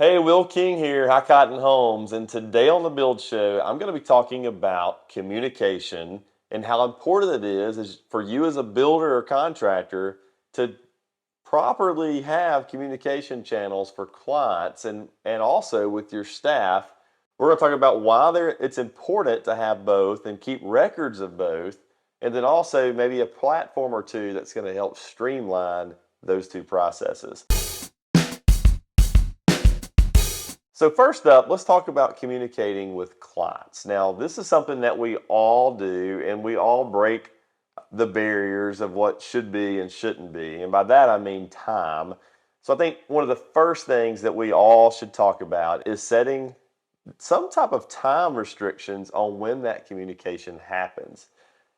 Hey, Will King here, High Cotton Homes, and today on the Build Show, I'm going to be talking about communication and how important it is for you as a builder or contractor to properly have communication channels for clients and also with your staff. We're going to talk about why it's important to have both and keep records of both, and then also maybe a platform or two that's going to help streamline those two processes. So first up, let's talk about communicating with clients. Now, this is something that we all do, and we all break the barriers of what should be and shouldn't be. And by that, I mean time. So I think one of the first things that we all should talk about is setting some type of time restrictions on when that communication happens.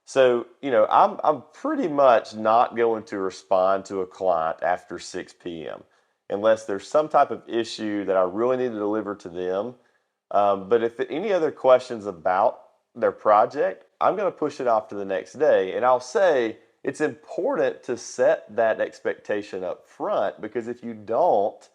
So, I'm pretty much not going to respond to a client after 6 p.m. unless there's some type of issue that I really need to deliver to them. But if any other questions about their project, I'm going to push it off to the next day. And I'll say it's important to set that expectation up front, because if you don't,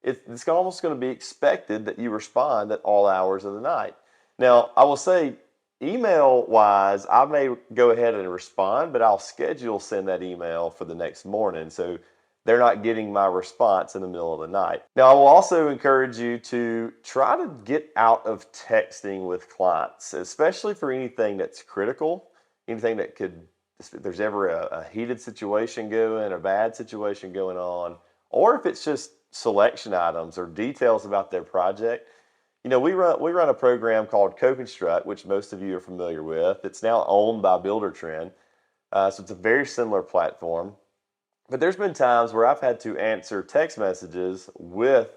it's almost going to be expected that you respond at all hours of the night. Now, I will say, email wise, I may go ahead and respond, but I'll schedule send that email for the next morning. So they're not getting my response in the middle of the night. Now, I will also encourage you to try to get out of texting with clients, especially for anything that's critical, anything that could, if there's ever a heated situation going, a bad situation going on, or if it's just selection items or details about their project. We run a program called Co-Construct, which most of you are familiar with. It's now owned by Builder Trend, so it's a very similar platform. But there's been times where I've had to answer text messages with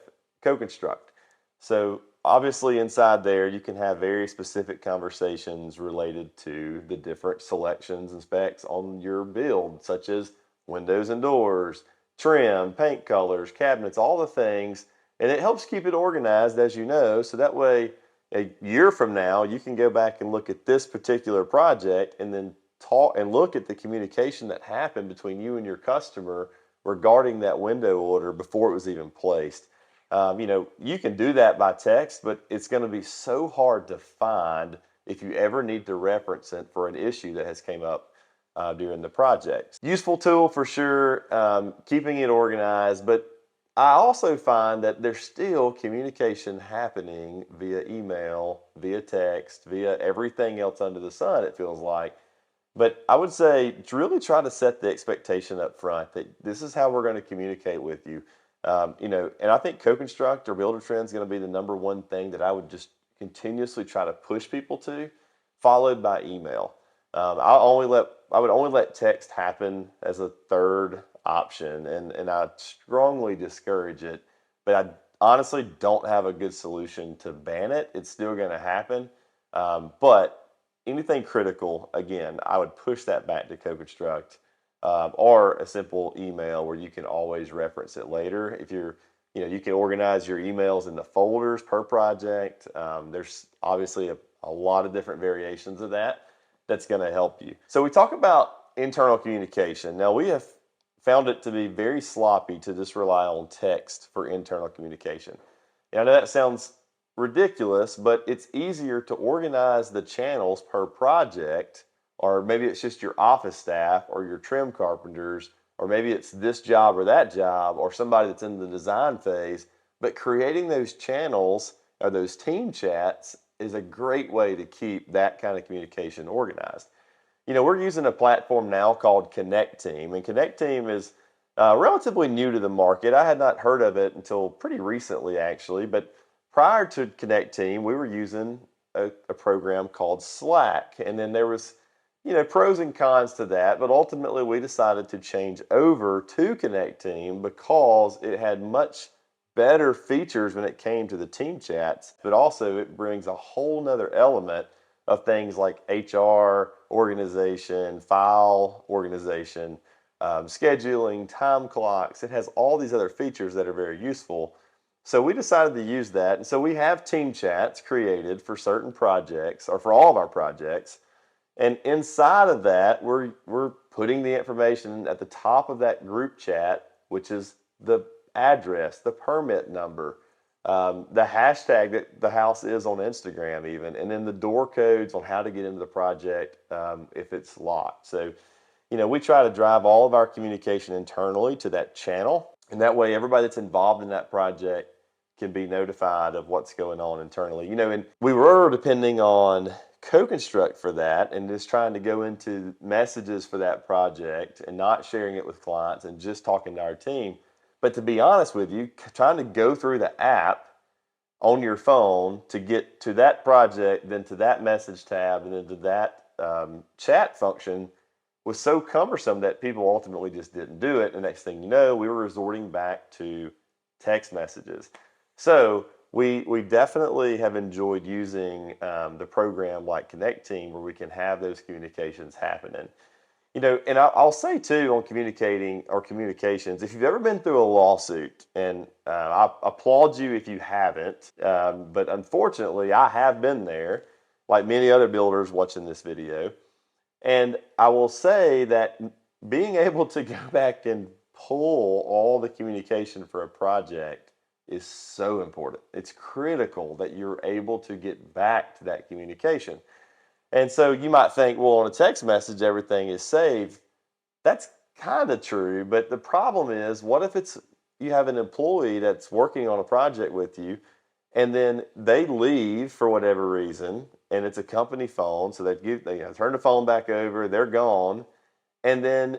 Co-Construct. So obviously inside there, you can have very specific conversations related to the different selections and specs on your build, such as windows and doors, trim, paint colors, cabinets, all the things. And it helps keep it organized, as you know, so that way a year from now, you can go back and look at this particular project and then talk and look at the communication that happened between you and your customer regarding that window order before it was even placed. You can do that by text, but it's going to be so hard to find if you ever need to reference it for an issue that has came up during the project. Useful tool for sure, keeping it organized, but I also find that there's still communication happening via email, via text, via everything else under the sun, it feels like. But I would say to really try to set the expectation up front that this is how we're going to communicate with you. And I think Co-Construct or Builder Trend is going to be the number one thing that I would just continuously try to push people to, followed by email. I would only let text happen as a third option, and I strongly discourage it. But I honestly don't have a good solution to ban it. It's still going to happen, but anything critical, again, I would push that back to Co-Construct, or a simple email where you can always reference it later. If you can organize your emails into folders per project. There's obviously a lot of different variations of that that's going to help you. So we talk about internal communication. Now, we have found it to be very sloppy to just rely on text for internal communication. And I know that sounds ridiculous, but it's easier to organize the channels per project, or maybe it's just your office staff or your trim carpenters, or maybe it's this job or that job or somebody that's in the design phase. But creating those channels or those team chats is a great way to keep that kind of communication organized. We're using a platform now called Connect Team, and Connect Team is relatively new to the market. I had not heard of it until pretty recently, actually, but prior to Connect Team, we were using a program called Slack, and then there was, pros and cons to that, but ultimately we decided to change over to Connect Team because it had much better features when it came to the team chats, but also it brings a whole nother element of things like HR organization, file organization, scheduling, time clocks. It has all these other features that are very useful. So we decided to use that. And so we have team chats created for certain projects, or for all of our projects. And inside of that, we're putting the information at the top of that group chat, which is the address, the permit number, the hashtag that the house is on Instagram even, and then the door codes on how to get into the project if it's locked. So, we try to drive all of our communication internally to that channel, and that way everybody that's involved in that project can be notified of what's going on internally. And we were depending on co-construct for that and just trying to go into messages for that project and not sharing it with clients and just talking to our team. But to be honest with you, trying to go through the app on your phone to get to that project, then to that message tab, and then to that chat function was so cumbersome that people ultimately just didn't do it. And next thing you know, we were resorting back to text messages. So we definitely have enjoyed using the program like Connect Team where we can have those communications happening. And I'll say too on communicating or communications, if you've ever been through a lawsuit, and I applaud you if you haven't, but unfortunately I have been there, like many other builders watching this video. And I will say that being able to go back and pull all the communication for a project is so important. It's critical that you're able to get back to that communication. And so you might think, well, on a text message, everything is saved. That's kind of true, but the problem is, what if you have an employee that's working on a project with you, and then they leave for whatever reason, and it's a company phone, so they turn the phone back over, they're gone, and then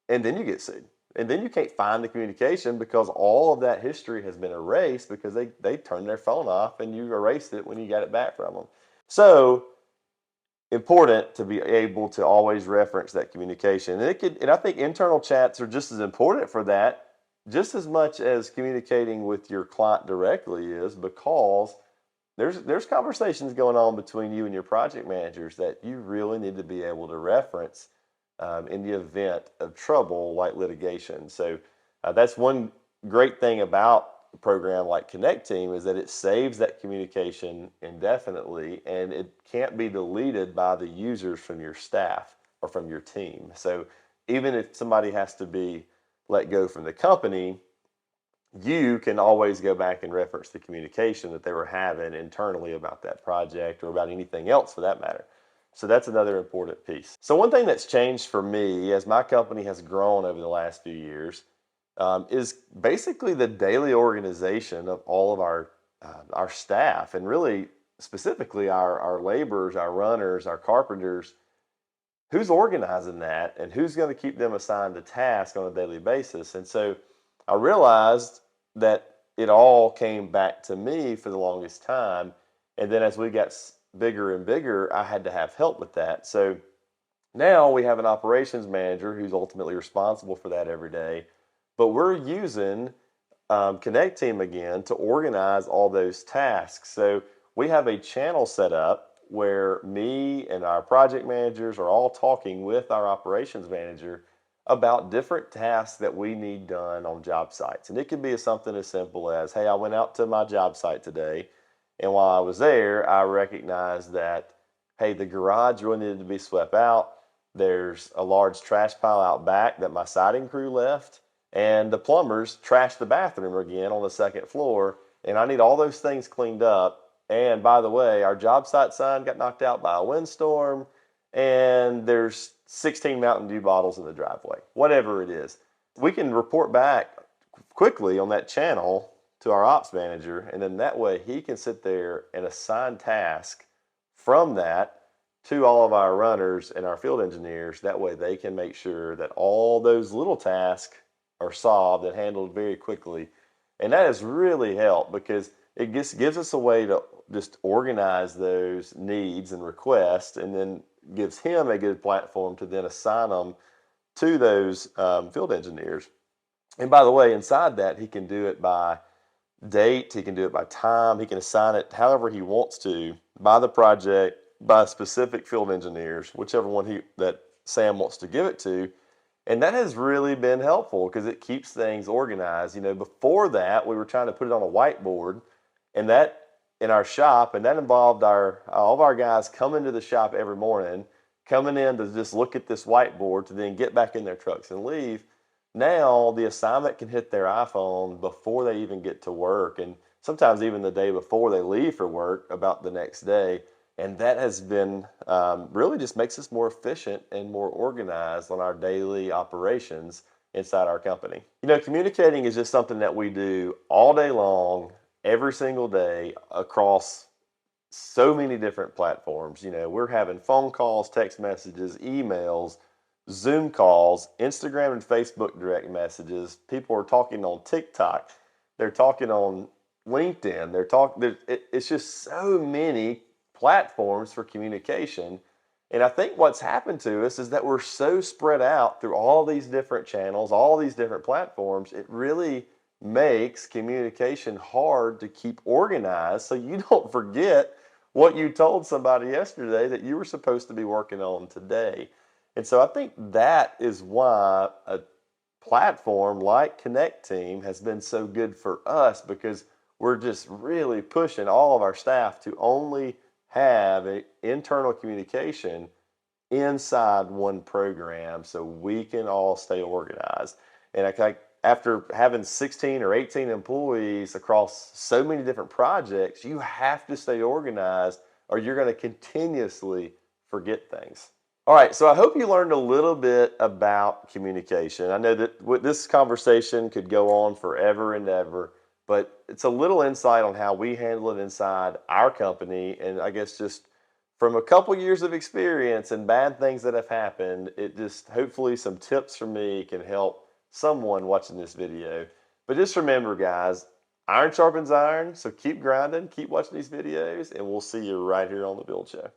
you get sued. And then you can't find the communication because all of that history has been erased because they turned their phone off and you erased it when you got it back from them. So important to be able to always reference that communication. And I think internal chats are just as important for that, just as much as communicating with your client directly is, because there's conversations going on between you and your project managers that you really need to be able to reference in the event of trouble like litigation. So that's one great thing about a program like Connect Team, is that it saves that communication indefinitely and it can't be deleted by the users from your staff or from your team. So even if somebody has to be let go from the company, you can always go back and reference the communication that they were having internally about that project or about anything else for that matter. So that's another important piece. So one thing that's changed for me as my company has grown over the last few years is basically the daily organization of all of our staff, and really specifically our laborers, our runners, our carpenters. Who's organizing that and who's going to keep them assigned to tasks on a daily basis? And so I realized that it all came back to me for the longest time. And then as we got bigger and bigger, I had to have help with that. So now we have an operations manager who's ultimately responsible for that every day. But we're using Connect Team again to organize all those tasks. So we have a channel set up where me and our project managers are all talking with our operations manager about different tasks that we need done on job sites. And it could be something as simple as, hey, I went out to my job site today, and while I was there, I recognized that, hey, the garage really needed to be swept out. There's a large trash pile out back that my siding crew left, and the plumbers trashed the bathroom again on the second floor, and I need all those things cleaned up. And by the way, our job site sign got knocked out by a windstorm, and there's 16 Mountain Dew bottles in the driveway, whatever it is. We can report back quickly on that channel to our ops manager, and then that way he can sit there and assign tasks from that to all of our runners and our field engineers. That way they can make sure that all those little tasks are solved and handled very quickly. And that has really helped because it gives us a way to just organize those needs and requests, and then gives him a good platform to then assign them to those field engineers. And by the way, inside that, he can do it by date, he can do it by time, he can assign it however he wants to, by the project, by specific field engineers, whichever one that Sam wants to give it to. And that has really been helpful because it keeps things organized. Before that, we were trying to put it on a whiteboard, and that in our shop, and that involved all of our guys coming to the shop every morning, coming in to just look at this whiteboard to then get back in their trucks and leave. Now the assignment can hit their iPhone before they even get to work, and sometimes even the day before they leave for work about the next day. And that has been really just makes us more efficient and more organized on our daily operations inside our company. Communicating is just something that we do all day long, every single day across so many different platforms. We're having phone calls, text messages, emails, Zoom calls, Instagram and Facebook direct messages. People are talking on TikTok. They're talking on LinkedIn. It's just so many platforms for communication. And I think what's happened to us is that we're so spread out through all these different channels, all these different platforms. It really makes communication hard to keep organized so you don't forget what you told somebody yesterday that you were supposed to be working on today. And so I think that is why a platform like Connect Team has been so good for us, because we're just really pushing all of our staff to only have an internal communication inside one program so we can all stay organized. And after having 16 or 18 employees across so many different projects, you have to stay organized or you're going to continuously forget things. All right, so I hope you learned a little bit about communication. I know that this conversation could go on forever and ever, but it's a little insight on how we handle it inside our company. And I guess just from a couple years of experience and bad things that have happened, it just hopefully some tips from me can help someone watching this video. But just remember, guys, iron sharpens iron, so keep grinding, keep watching these videos, and we'll see you right here on The Build Show.